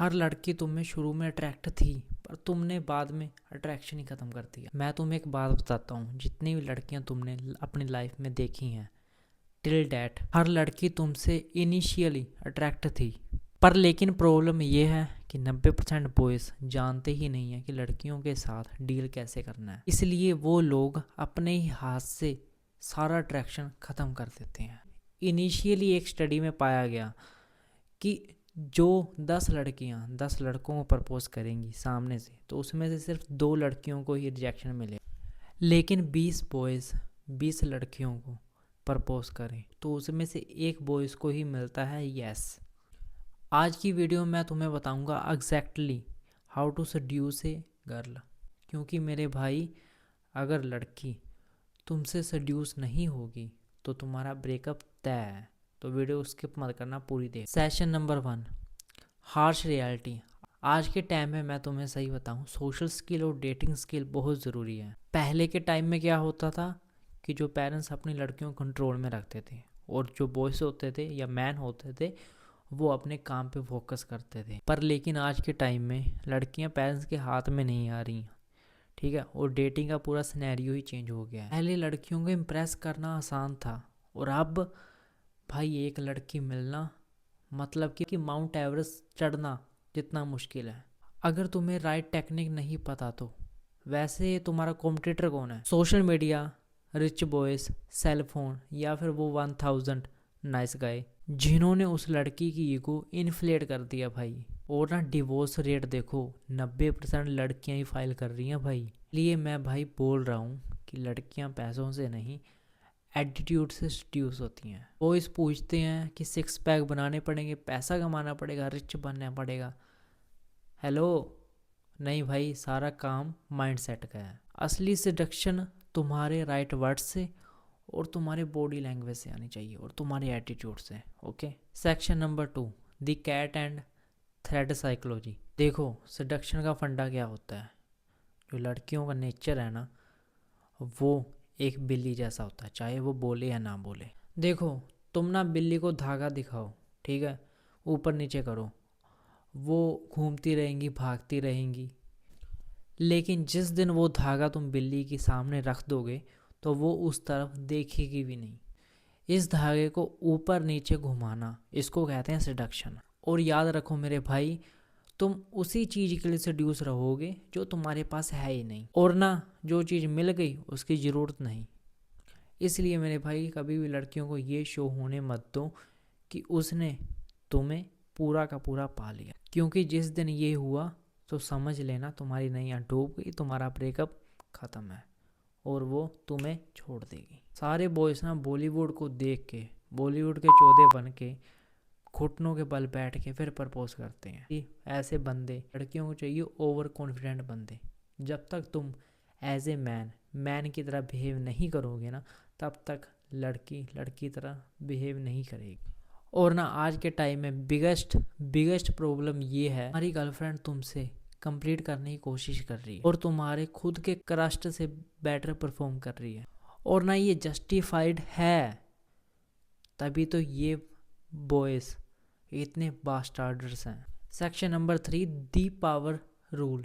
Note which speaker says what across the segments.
Speaker 1: हर लड़की तुम में शुरू में अट्रैक्ट थी, पर तुमने बाद में अट्रैक्शन ही ख़त्म कर दिया। मैं तुम्हें एक बात बताता हूँ, जितनी भी लड़कियाँ तुमने अपनी लाइफ में देखी हैं टिल डैट, हर लड़की तुमसे इनिशियली अट्रैक्ट थी। पर लेकिन प्रॉब्लम ये है कि 90% बॉयज़ जानते ही नहीं है कि लड़कियों के साथ डील कैसे करना है, इसलिए वो लोग अपने ही हाथ से सारा अट्रैक्शन ख़त्म कर देते हैं। इनिशियली एक स्टडी में पाया गया कि जो 10 लड़कियां 10 लड़कों को प्रपोज करेंगी सामने से, तो उसमें से सिर्फ 2 लड़कियों को ही रिजेक्शन मिले। लेकिन 20 बॉयज़ 20 लड़कियों को प्रपोज करें तो उसमें से एक बॉयज़ को ही मिलता है यस। आज की वीडियो में मैं तुम्हें बताऊंगा exactly how to seduce a girl, क्योंकि मेरे भाई अगर लड़की तुमसे सेड्यूस नहीं होगी तो तुम्हारा ब्रेकअप तय है। तो वीडियो स्किप मत करना, पूरी देख। Session number 1, harsh reality. आज के टाइम में मैं तुम्हें सही बताऊं, सोशल स्किल और डेटिंग स्किल बहुत ज़रूरी है। पहले के टाइम में क्या होता था कि जो पेरेंट्स अपनी लड़कियों को कंट्रोल में रखते थे और जो बॉयज़ होते थे या मैन होते थे वो अपने काम पे फोकस करते थे। पर लेकिन आज के टाइम में लड़कियां पेरेंट्स के हाथ में नहीं आ रही, ठीक है, और डेटिंग का पूरा सिनेरियो ही चेंज हो गया है। पहले लड़कियों को इम्प्रेस करना आसान था और अब भाई एक लड़की मिलना मतलब कि माउंट एवरेस्ट चढ़ना जितना मुश्किल है। अगर तुम्हें राइट टेक्निक नहीं पता तो वैसे तुम्हारा कॉम्पिटिटर कौन है? Social media, rich boys, cell phone, या फिर वो 1000 नाइस गाय जिन्होंने उस लड़की की ईगो इन्फ्लेट कर दिया भाई। और ना डिवोर्स रेट देखो, 90% लड़कियां ही फाइल कर रही हैं भाई। इसलिए मैं भाई बोल रहा हूँ कि लड़कियां पैसों से नहीं एटीट्यूड से सड्यूस होती हैं। वो इस पूछते हैं कि 6 पैक बनाने पड़ेंगे, पैसा कमाना पड़ेगा, रिच बनना पड़ेगा। हेलो, नहीं भाई, सारा काम माइंड सेट का है। असली सिडक्शन तुम्हारे राइट वर्ड्स से और तुम्हारे बॉडी लैंग्वेज से आनी चाहिए और तुम्हारे एटीट्यूड से। Okay. Section number 2, the cat and thread psychology. देखो सिडक्शन का फंडा क्या होता है। जो लड़कियों का नेचर है ना, वो एक बिल्ली जैसा होता है, चाहे वो बोले या ना बोले। देखो तुम ना बिल्ली को धागा दिखाओ, ठीक है, ऊपर नीचे करो, वो घूमती रहेंगी, भागती रहेंगी। लेकिन जिस दिन वो धागा तुम बिल्ली के सामने रख दोगे तो वो उस तरफ देखेगी भी नहीं। इस धागे को ऊपर नीचे घुमाना, इसको कहते हैं सिडक्शन। और याद रखो मेरे भाई, तुम उसी चीज़ के लिए सेड्यूस रहोगे जो तुम्हारे पास है ही नहीं, और ना जो चीज़ मिल गई उसकी ज़रूरत नहीं। इसलिए मेरे भाई कभी भी लड़कियों को ये शो होने मत दो कि उसने तुम्हें पूरा का पूरा पा लिया, क्योंकि जिस दिन ये हुआ तो समझ लेना तुम्हारी नैया डूब गई, तुम्हारा ब्रेकअप ख़त्म है और वो तुम्हें छोड़ देगी। सारे बॉयज़ ना बॉलीवुड को देख के, बॉलीवुड के चौधे बन के, घुटनों के बल बैठ के फिर प्रपोज करते हैं। ऐसे बंदे, लड़कियों को चाहिए ओवर कॉन्फिडेंट बंदे। जब तक तुम एज ए मैन की तरह बिहेव नहीं करोगे ना, तब तक लड़की लड़की तरह बिहेव नहीं करेगी। और ना आज के टाइम में बिगेस्ट प्रॉब्लम ये है, हमारी गर्लफ्रेंड तुमसे कंप्लीट करने की कोशिश कर रही है और तुम्हारे खुद के क्रस्ट से बेटर परफॉर्म कर रही है, और ना ये जस्टिफाइड है। तभी तो ये बॉयज़ इतने बास्टार्डर्स हैं। Section number 3, the power rule.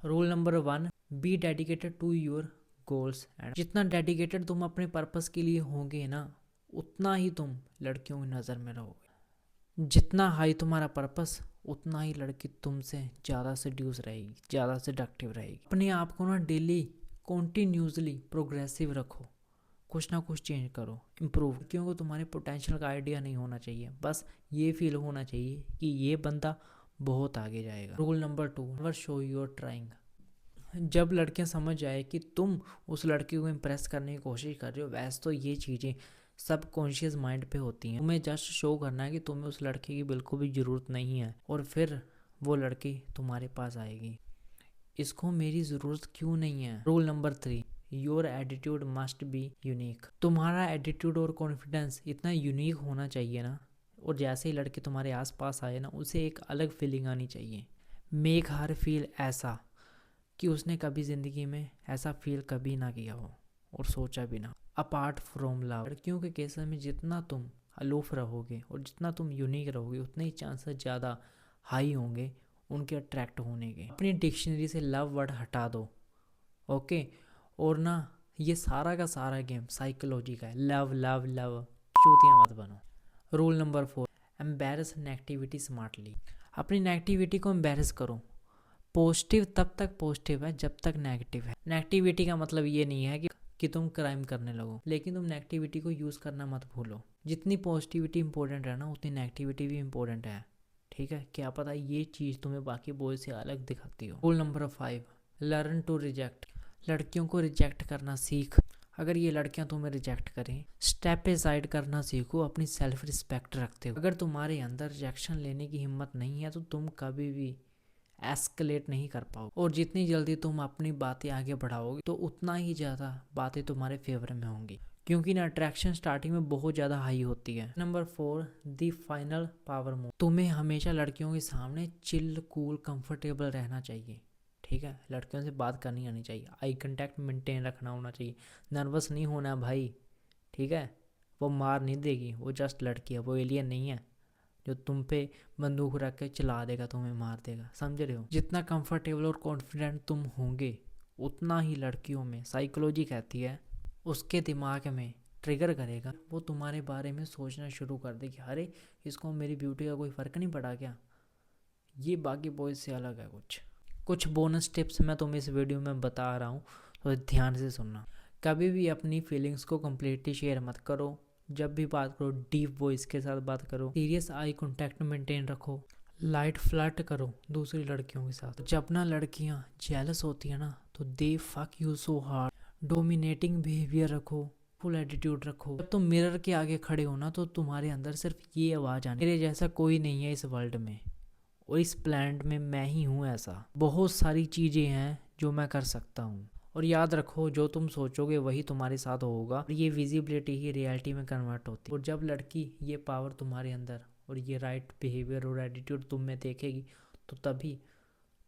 Speaker 1: Rule number 1, be dedicated to your goals. And जितना डेडिकेटेड तुम अपने पर्पस के लिए होंगे ना, उतना ही तुम लड़कियों की नज़र में रहोगे। जितना हाई तुम्हारा पर्पस, उतना ही लड़की तुमसे ज़्यादा सेड्यूस रहेगी, ज़्यादा सेडक्टिव रहेगी। अपने आप को ना डेली कॉन्टीन्यूसली प्रोग्रेसिव रखो, कुछ ना कुछ चेंज करो, इम्प्रूव। क्योंकि तुम्हारे पोटेंशियल का आइडिया नहीं होना चाहिए, बस ये फील होना चाहिए कि ये बंदा बहुत आगे जाएगा। Rule number 2, never show your trying. जब लड़कियां समझ जाए कि तुम उस लड़की को इम्प्रेस करने की कोशिश कर रहे हो, वैसे तो ये चीज़ें सब कॉन्शियस माइंड पे होती हैं। तुम्हें जस्ट शो करना है कि तुम्हें उस लड़की की बिल्कुल भी ज़रूरत नहीं है, और फिर वो लड़की तुम्हारे पास आएगी, इसको मेरी ज़रूरत क्यों नहीं है। Rule number 3, your attitude must be unique. तुम्हारा एटीट्यूड और कॉन्फिडेंस इतना यूनिक होना चाहिए ना, और जैसे ही लड़की तुम्हारे आसपास आए ना, उसे एक अलग फीलिंग आनी चाहिए। मेक हर फील ऐसा कि उसने कभी ज़िंदगी में ऐसा फील कभी ना किया हो और सोचा भी ना। अपार्ट फ्रॉम लव, लड़कियों के केस में जितना तुम अलूफ रहोगे और जितना तुम यूनिक रहोगे, उतने ही चांसेस ज़्यादा हाई होंगे उनके अट्रैक्ट होने के। अपनी डिक्शनरी से लव वर्ड हटा दो, ओके। और ना ये सारा का सारा गेम साइकोलॉजी का है। लव लव लव, चूतिया मत बनो। Rule number 4, embarrass negativity smartly. अपनी नेगेटिविटी को एम्बेरस करो। पॉजिटिव तब तक पॉजिटिव है जब तक नेगेटिव है। नेगेटिविटी का मतलब ये नहीं है कि तुम क्राइम करने लगो, लेकिन तुम नेगेटिविटी को यूज़ करना मत भूलो। जितनी पॉजिटिविटी इंपॉर्टेंट है ना, उतनी नेगेटिविटी भी इंपॉर्टेंट है, ठीक है। क्या पता ये चीज़ तुम्हें बाकी बॉयज से अलग दिखाती हो। Rule number 5, learn to reject. लड़कियों को रिजेक्ट करना सीख। अगर ये लड़कियां तुम्हें रिजेक्ट करें, स्टेप असाइड करना सीखो। अपनी सेल्फ रिस्पेक्ट रखते हो। अगर तुम्हारे अंदर रिजेक्शन लेने की हिम्मत नहीं है तो तुम कभी भी एस्केलेट नहीं कर पाओगे। और जितनी जल्दी तुम अपनी बातें आगे बढ़ाओगे तो उतना ही ज़्यादा बातें तुम्हारे फेवर में होंगी, क्योंकि ना अट्रैक्शन स्टार्टिंग में बहुत ज़्यादा हाई होती है। Number 4, the final power move. तुम्हें हमेशा लड़कियों के सामने चिल, कूल, कंफर्टेबल रहना चाहिए, ठीक है। लड़कियों से बात करनी आनी चाहिए, आई कांटेक्ट मेंटेन रखना होना चाहिए, नर्वस नहीं होना भाई, ठीक है। वो मार नहीं देगी, वो जस्ट लड़की है, वो एलियन नहीं है जो तुम पे बंदूक रख के चला देगा, तुम्हें मार देगा, समझ रहे हो। जितना कंफर्टेबल और कॉन्फिडेंट तुम होंगे उतना ही लड़कियों में, साइकोलॉजी कहती है, उसके दिमाग में ट्रिगर करेगा, वो तुम्हारे बारे में सोचना शुरू कर देगी, अरे इसको मेरी ब्यूटी का कोई फ़र्क नहीं पड़ा क्या। ये बाकी बॉयज़ से अलग है। कुछ बोनस टिप्स मैं तुम्हें इस वीडियो में बता रहा हूँ, तो ध्यान से सुनना। कभी भी अपनी फीलिंग्स को कम्प्लीटली शेयर मत करो। जब भी बात करो डीप वॉइस के साथ बात करो। सीरियस आई कांटेक्ट मेंटेन रखो। लाइट फ्लर्ट करो दूसरी लड़कियों के साथ। जब ना लड़कियां जेलस होती है ना, तो they fuck you so hard. Dominating behaviour रखो, फुल एटीट्यूड रखो। जब तुम मिरर के आगे खड़े हो ना, तो तुम्हारे अंदर सिर्फ ये आवाज़ आनी, मेरे जैसा कोई नहीं है इस वर्ल्ड में, और इस प्लैनेट में मैं ही हूँ ऐसा। बहुत सारी चीज़ें हैं जो मैं कर सकता हूँ। और याद रखो, जो तुम सोचोगे वही तुम्हारे साथ होगा। और ये विजिबिलिटी ही रियलिटी में कन्वर्ट होती है। और जब लड़की ये पावर तुम्हारे अंदर और ये राइट बिहेवियर और एटीट्यूड तुम में देखेगी, तो तभी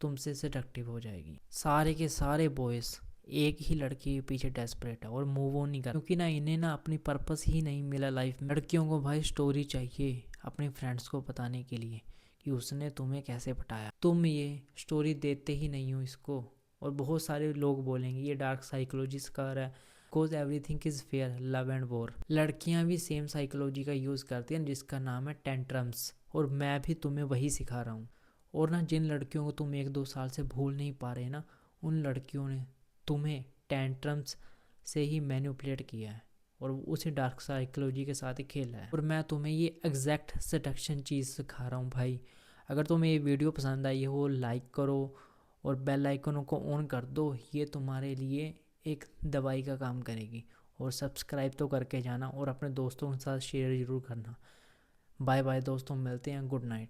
Speaker 1: तुमसे सेडक्टिव हो जाएगी। सारे के सारे बॉयज़ एक ही लड़की के पीछे डेस्परेट है और मूव ऑन नहीं कर, क्योंकि ना इन्हें ना अपनी पर्पस ही नहीं मिला लाइफ में। लड़कियों को भाई स्टोरी चाहिए अपने फ्रेंड्स को बताने के लिए कि उसने तुम्हें कैसे पटाया। तुम ये स्टोरी देते ही नहीं हो इसको, और बहुत सारे लोग बोलेंगे ये डार्क साइकोलॉजी सिखा रहा है, because everything is fair, love and war. लड़कियां भी सेम साइकोलॉजी का यूज़ करती हैं जिसका नाम है टेंट्रम्स, और मैं भी तुम्हें वही सिखा रहा हूँ। और ना जिन लड़कियों को तुम 1-2 साल से भूल नहीं पा रहे ना, उन लड़कियों ने तुम्हें टेंट्रम्स से ही मैनिपुलेट किया है और उसी डार्क साइकोलॉजी के साथ ही खेला है। और मैं तुम्हें ये एग्जैक्ट सेडक्शन चीज़ सिखा रहा हूँ भाई। अगर तुम्हें ये वीडियो पसंद आई हो, लाइक करो और बेल आइकन को ऑन कर दो, ये तुम्हारे लिए एक दवाई का काम करेगी। और सब्सक्राइब तो करके जाना और अपने दोस्तों के साथ शेयर ज़रूर करना। बाय बाय दोस्तों, मिलते हैं, गुड नाइट।